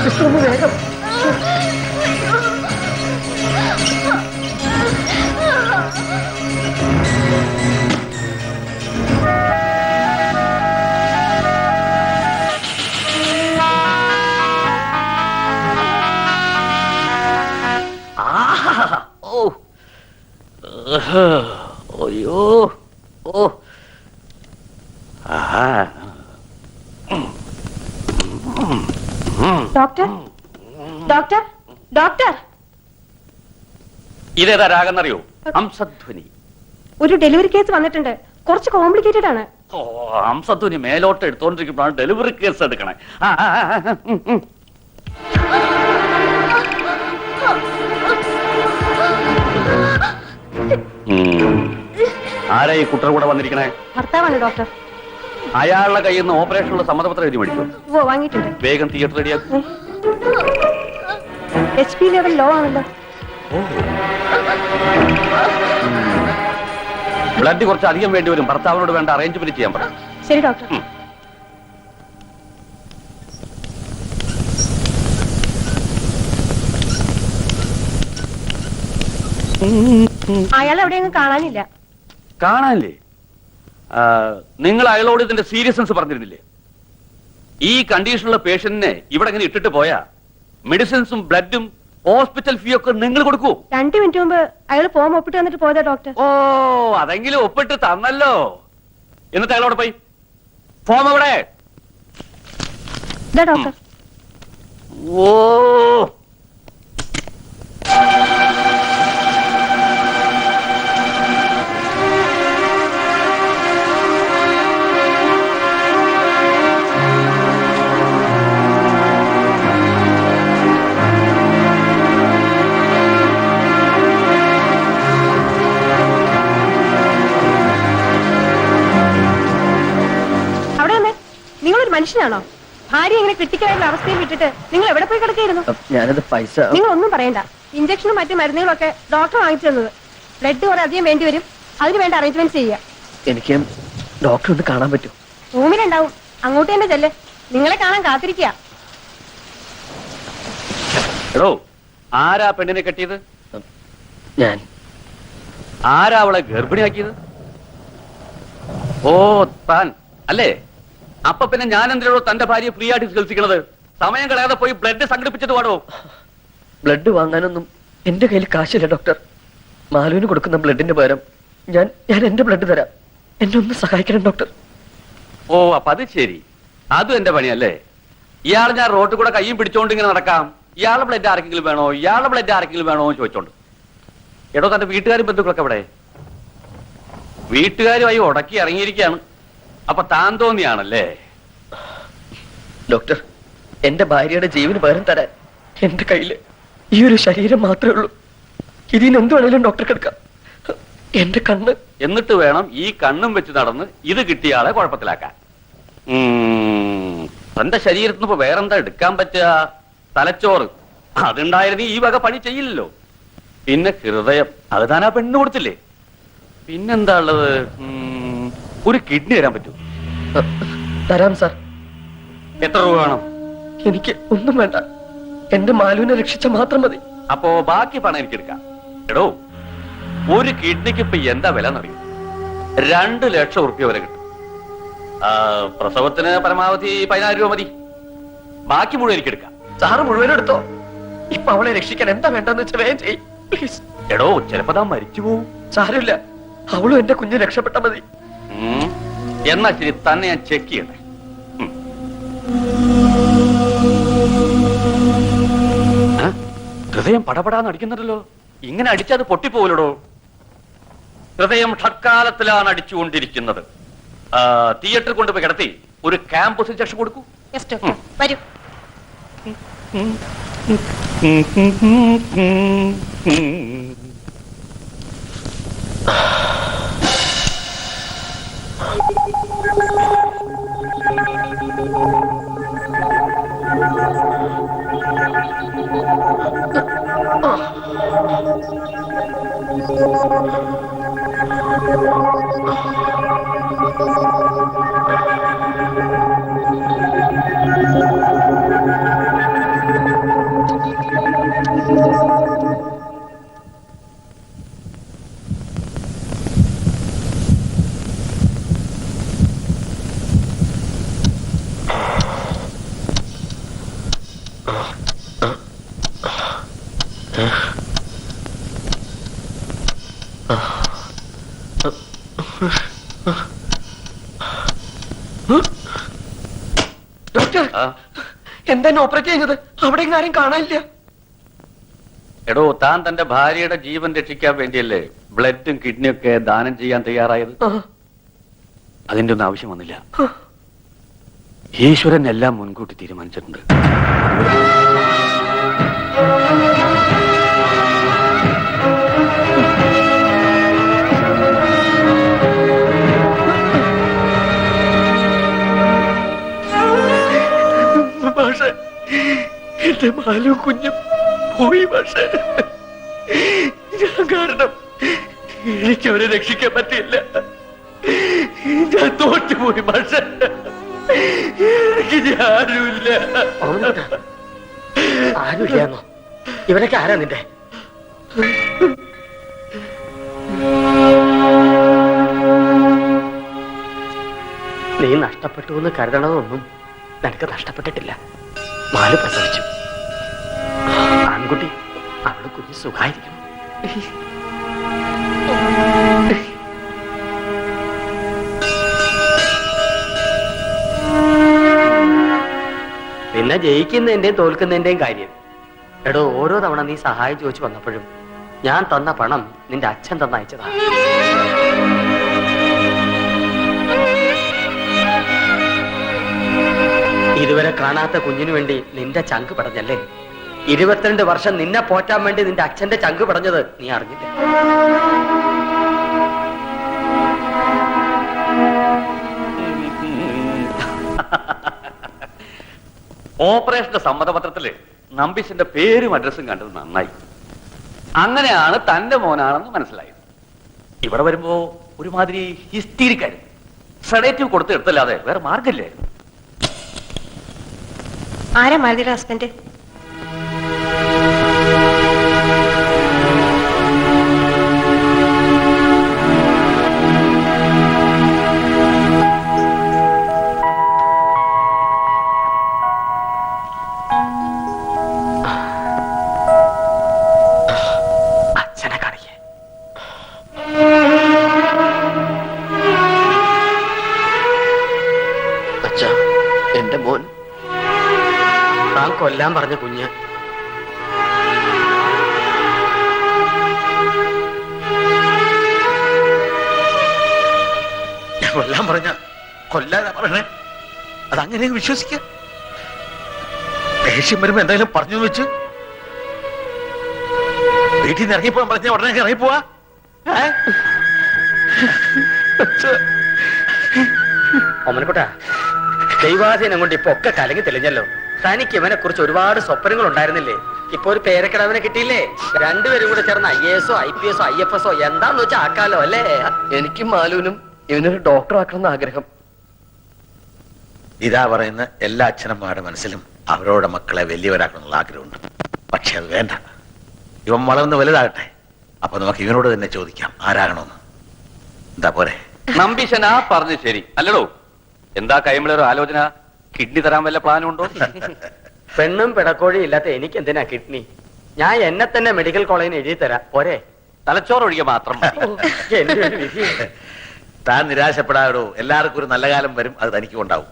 Sister ഒന്ന് വേഗം. അയ്യോ ഓ ഡോക്ടർ ഡോക്ടർ ഡോക്ടർ ഇതേതാ രാഗെന്നറിയോ? ഹംസധ്വനി. ഒരു ഡെലിവറി കേസ് വന്നിട്ടുണ്ട്. കുറച്ച് കോംപ്ലിക്കേറ്റഡ് ആണ്. ഓ, ഹംസധ്വനി മേലോട്ട് എടുത്തോണ്ടിരിക്കുമ്പോഴാണ് ഡെലിവറി കേസ് എടുക്കണേ. ആരാ ഈ കുട്ടർ കൂടെ വന്നിരിക്കണേ? ഭർത്താവാണ് ഡോക്ടർ. അയാളുടെ കയ്യിൽ നിന്ന് ഓപ്പറേഷനുള്ള സമ്മതപത്രം എഴുതി മേടിച്ചു. ഓ, വാങ്ങിയിട്ടുണ്ട്. വേഗം തിയേറ്റർ റെഡിയാക്കും. HP ലെവൽ ലോ ആണല്ലോ. ബ്ലഡ് കുറച്ച് അധികം വേണ്ടി വരും. ഭർത്താവിനോട് വേണ്ട അറേഞ്ച്മെന്റ് ചെയ്യാൻ പറ. ശരി ഡോക്ടർ. അയാൾ എവിടെയൊന്നും കാണാനില്ല. കാണാനില്ലേ? നിങ്ങൾ അയാളോട് ഇതിന്റെ സീരിയസ്നെസ് പറഞ്ഞിരുന്നില്ലേ? ഈ കണ്ടീഷനുള്ള പേഷ്യന്റിനെ ഇവിടെ ഇങ്ങനെ ഇട്ടിട്ട് പോയാ മെഡിസിൻസും ബ്ലഡും ഹോസ്പിറ്റൽ ഫീ ഒക്കെ നിങ്ങൾ കൊടുക്കൂ. 2 മിനിറ്റ് മുമ്പ് അയാൾ ഫോം ഒപ്പിട്ട് വന്നിട്ട് പോയതാ ഡോക്ടർ. ഓ, അതെങ്കിലും ഒപ്പിട്ട് തന്നല്ലോ. എന്നിട്ട് അയാളോട് പോയി ഫോം എവിടെ? ഡോക്ടർ. ഓ, നിങ്ങളൊരു മനുഷ്യനാണോ? ഭാര്യ ഇങ്ങനെ ക്രിട്ടിക്കലായിട്ടുള്ള അവസ്ഥയിൽ വിട്ടിട്ട് നിങ്ങൾ എവിടെ പോയി കിടക്കായിരുന്നു? ഞാനത് പൈസ. നിങ്ങൾ ഒന്നും പറയണ്ട. ഇഞ്ചക്ഷനും മറ്റു മരുന്നുകളൊക്കെ ഡോക്ടർ വാങ്ങിച്ചു തന്നത്. ബ്ലഡ് കുറെ അധികം വേണ്ടി വരും. അതിന് വേണ്ട അറേഞ്ച്മെന്റ് ചെയ്യുക. എനിക്ക് ഡോക്ടർ ഒന്ന് കാണാൻ പറ്റും? റൂമിലുണ്ടാവും. അങ്ങോട്ട് തന്നെ ചെല്ല്. നിങ്ങളെ കാണാൻ കാത്തിരിക്കുക. എടോ, ആരാ പെണ്ണിനെ കെട്ടിയത്? ഞാൻ. ആരാ അവളെ ഗർഭിണിയാക്കിയത്? ഓ, താൻ അല്ലേ? അപ്പൊ പിന്നെ ഞാൻ എന്തിനോ തന്റെ ഭാര്യയെ ഫ്രീ ആയിട്ട് ചികിത്സിക്കണത്? സമയം കളയാതെ പോയി ബ്ലഡ് സംഘടിപ്പിച്ചിട്ട് പാടോ. ബ്ലഡ് വാങ്ങാനൊന്നും എന്റെ കയ്യിൽ കാശില്ല ഡോക്ടർ. മാലുവിന് കൊടുക്കുന്ന ബ്ലഡിന്റെ പകരം ഞാൻ എന്റെ ബ്ലഡ് തരാം. എന്നെ ഒന്ന് സഹായിക്കണം ഡോക്ടർ. ഓ, അപ്പൊ അത് ശരി. അതും എന്റെ പണിയല്ലേ? ഇയാൾ ഞാൻ റോട്ടിൽ കൂടെ കയ്യും പിടിച്ചോണ്ട് ഇങ്ങനെ നടക്കാം. ഇയാളുടെ ബ്ലഡ് ആർക്കെങ്കിലും വേണോ, ഇയാളുടെ ബ്ലഡ് ആർക്കെങ്കിലും വേണോ എന്ന് ചോദിച്ചോണ്ട്. എടോ, തന്റെ വീട്ടുകാരും ബന്ധുക്കളൊക്കെ എവിടെ? വീട്ടുകാരുമായി ഉടക്കി ഇറങ്ങിയിരിക്കുകയാണ്. അപ്പൊ താൻ തോന്നിയാണല്ലേ? ഡോക്ടർ, എന്റെ ഭാര്യയുടെ ജീവന് പകരം തരാൻ എന്റെ കയ്യില് ഈ ഒരു ശരീരം മാത്രമേ ഉള്ളൂ. ഇതിന് എന്ത് വേണേലും ഡോക്ടർ എടുക്കാം. എന്റെ കണ്ണ്. എന്നിട്ട് വേണം ഈ കണ്ണും വെച്ച് നടന്ന് ഇത് കിട്ടിയാളെ കുഴപ്പത്തിലാക്കാൻ. തന്റെ ശരീരത്തിന് ഇപ്പൊ വേറെന്താ എടുക്കാൻ പറ്റുക? തലച്ചോറ്. അതുണ്ടായിരുന്നു ഈ വക പണി ചെയ്യില്ലല്ലോ. പിന്നെ ഹൃദയം. അത് താൻ ആ പെണ്ണ് കൊടുത്തില്ലേ? പിന്നെന്താ ഉള്ളത്? ഒരു കിഡ്നി തരാൻ പറ്റൂ? തരാം സാർ. എത്ര രൂപ വേണം? എനിക്ക് ഒന്നും വേണ്ട. എന്റെ മാലുവിനെ രക്ഷിച്ച മാത്രം മതി. അപ്പോ ബാക്കി പണം എനിക്ക് എടുക്കാം. എടോ, ഒരു കിഡ്നിക്ക് ഇപ്പൊ എന്താ വില എന്നറിയും? 2 ലക്ഷം ഉറുപ്പ്യ വരെ കിട്ടും. പ്രസവത്തിന് പരമാവധി 14 രൂപ മതി. ബാക്കി മുഴുവൻ എനിക്ക് എടുക്കാം. സാറ് മുഴുവനും എടുത്തോ. ഇപ്പൊ അവളെ രക്ഷിക്കാൻ എന്താ വേണ്ടെന്ന് വെച്ചാൽ വേഗം ചെയ്യ് പ്ലീസ്. എടോ, ചിലപ്പോ താൻ മരിച്ചു പോവും. സാരമില്ല, അവളും എന്റെ കുഞ്ഞ് രക്ഷപ്പെട്ട മതി. എന്നാ ശരി, തന്നെ ഞാൻ ചെക്ക് ചെയ്യട്ടെ. ഹൃദയം പടപടാന്ന് അടിക്കുന്നുണ്ടല്ലോ. ഇങ്ങനെ അടിച്ചത് പൊട്ടിപ്പോലടോ. ഹൃദയം ഷഡ്കാലത്തിലാണ് അടിച്ചുകൊണ്ടിരിക്കുന്നത്. തിയേറ്ററിൽ കൊണ്ടുപോയി കിടത്തി ഒരു ക്യാമ്പസ് ഇഞ്ചക്ഷൻ കൊടുക്കൂ. വരൂ. ഡോക്ടർ, എന്താ ഓപ്പറേറ്റ് ചെയ്യുന്നത്? അവിടെ ആരും കാണാനില്ല. എടോ, താൻ തന്റെ ഭാര്യയുടെ ജീവൻ രക്ഷിക്കാൻ വേണ്ടിയല്ലേ ബ്ലഡും കിഡ്നിയും ഒക്കെ ദാനം ചെയ്യാൻ തയ്യാറായത്? അതിന്റെ ഒന്നും ആവശ്യം വന്നില്ല. ഈശ്വരൻ എല്ലാം മുൻകൂട്ടി തീരുമാനിച്ചിട്ടുണ്ട്. പക്ഷേ എന്റെ മാലു കുഞ്ഞും പോയി. പക്ഷേ ഞാൻ കാരണം എനിക്ക് അവരെ രക്ഷിക്കാൻ പറ്റില്ല. ഞാൻ തോറ്റുപോയി. പക്ഷേ എനിക്ക് ആരുമില്ല. ആരുമില്ലാന്നോ? ഇവരൊക്കെ ആരാ നിന്റെ? നീ നഷ്ടപ്പെട്ടു എന്ന് കരുതണമെന്നൊന്നും നിനക്ക് നഷ്ടപ്പെട്ടിട്ടില്ല. മാലു പ്രസവിച്ചു. ആൺകുട്ടി, അവള് കുഞ്ഞ് സുഖായിരിക്കും. പിന്നെ ജയിക്കുന്നതിന്റെയും തോൽക്കുന്നതിന്റെയും കാര്യം. എടോ, ഓരോ തവണ നീ സഹായം ചോദിച്ചു വന്നപ്പോഴും ഞാൻ തന്ന പണം നിന്റെ അച്ഛൻ തന്നയച്ചതാ. ഇതുവരെ കാണാത്ത കുഞ്ഞിനു വേണ്ടി നിന്റെ ചങ്ക് പടഞ്ഞല്ലേ? 22 വർഷം നിന്നെ പോറ്റാൻ വേണ്ടി നിന്റെ അച്ഛന്റെ ചങ്ക് പടഞ്ഞത് നീ അറിഞ്ഞില്ല. ഓപ്പറേഷന്റെ സമ്മതപത്രത്തില് നമ്പീശന്റെ പേരും അഡ്രസ്സും കണ്ടത് നന്നായി. അങ്ങനെയാണ് തന്റെ മോനാണെന്ന് മനസ്സിലായത്. ഇവിടെ വരുമ്പോ ഒരുമാതിരി ഹിസ്റ്റീരിക്കായിരുന്നു. സെഡേറ്റീവ് കൊടുത്ത് എടുത്തല്ലാതെ വേറെ മാർഗമില്ലായിരുന്നു. ആരാ മാലതിയുടെ ഹസ്ബൻഡ്? അച്ഛനെ കാണിക്കേ. അച്ഛാ, എന്റെ മോൻ. താൻ കൊല്ലാൻ പറഞ്ഞ കുഞ്ഞ് കൊല്ലാൻ പറഞ്ഞ കൊല്ലാനാ പറഞ്ഞേ? അതങ്ങനെ വിശ്വസിക്ക? ദേഷ്യം വരുമ്പോ എന്തായാലും പറഞ്ഞു വെച്ച് വീട്ടിൽ നിന്ന് ഇറങ്ങിപ്പോവാൻ പറഞ്ഞ ഉടനെ ഇറങ്ങിപ്പോവാ? ഒമനക്കുട്ടാ, ദൈവാധീനം കൊണ്ട് ഇപ്പൊ ഒക്കെ കലങ്ങി തെളിഞ്ഞല്ലോ. തനിക്ക് ഇവനെ കുറിച്ച് ഒരുപാട് സ്വപ്നങ്ങൾ ഉണ്ടായിരുന്നില്ലേ? ഇപ്പൊ ഒരു പേരക്കിടവനെ കിട്ടിയില്ലേ? രണ്ടുപേരും കൂടെ ചേർന്ന് IAS IPS IFS എന്താന്ന് വെച്ചാൽ ആക്കാലോ അല്ലേ? എനിക്കും മാലുവിനും ഇവനൊരു ഡോക്ടർ ആക്കണമെന്ന് ആഗ്രഹം. ഇതാ പറയുന്ന എല്ലാ അച്ഛനമ്മമാരുടെ മനസ്സിലും അവരോടെ മക്കളെ വലിയവരാക്കണമെന്നുള്ള ആഗ്രഹമുണ്ട്. പക്ഷെ അത് വേണ്ട. ഇവൻ വളർന്ന് വലുതാകട്ടെ. അപ്പൊ നമുക്ക് ഇവനോട് തന്നെ ചോദിക്കാം ആരാകണമെന്ന്. എന്താ പോരെ? നമ്പീശൻ ആ പറഞ്ഞു ശരി അല്ലടോ. എന്താ കൈമിളൊരു ആലോചന? കിഡ്നി തരാൻ വല്ല പ്ലാനും ഉണ്ടോ? പെണ്ണും പിടക്കോഴി ഇല്ലാത്ത എനിക്ക് എന്തിനാ കിഡ്നി? ഞാൻ എന്നെ തന്നെ മെഡിക്കൽ കോളേജിന് എഴുതി തരാം പോരെ? തലച്ചോറൊഴികെ മാത്രം മതി. എന്റെ ഒരു വിധി. താൻ നിരാശപ്പെടാടോ. എല്ലാവർക്കും ഒരു നല്ല കാലം വരും. അത് തനിക്കും ഉണ്ടാവും.